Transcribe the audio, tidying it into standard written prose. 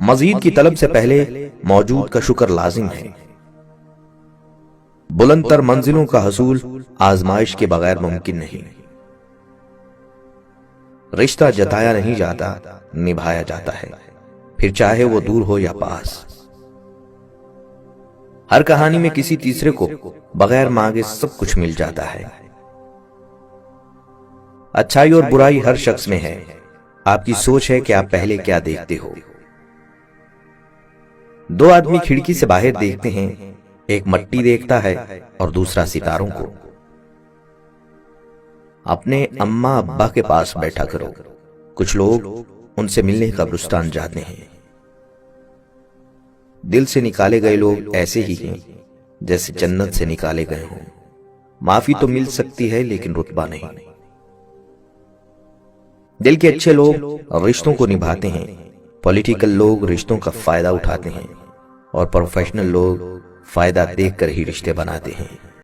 مزید کی طلب سے پہلے موجود کا شکر لازم ہے۔ بلند تر منزلوں کا حصول آزمائش کے بغیر ممکن نہیں۔ رشتہ جتایا نہیں جاتا، نبھایا جاتا ہے، پھر چاہے وہ دور ہو یا پاس۔ ہر کہانی میں کسی تیسرے کو بغیر مانگے سب کچھ مل جاتا ہے۔ اچھائی اور برائی ہر شخص میں ہے، آپ کی سوچ ہے کہ آپ پہلے کیا دیکھتے ہو۔ دو آدمی کھڑکی سے باہر دیکھتے ہیں، ایک مٹی دیکھتا ہے اور دوسرا ستاروں کو۔ اپنے اماں ابا کے پاس بیٹھا کرو، کچھ لوگ ان سے ملنے قبرستان جاتے ہیں۔ دل سے نکالے گئے لوگ ایسے ہی ہیں جیسے جنت سے نکالے گئے ہوں۔ معافی تو مل سکتی ہے لیکن رتبہ نہیں۔ دل کے اچھے لوگ رشتوں کو نبھاتے ہیں، پولیٹیکل لوگ رشتوں کا فائدہ اٹھاتے ہیں، اور پروفیشنل لوگ فائدہ دیکھ کر ہی رشتے بناتے ہیں۔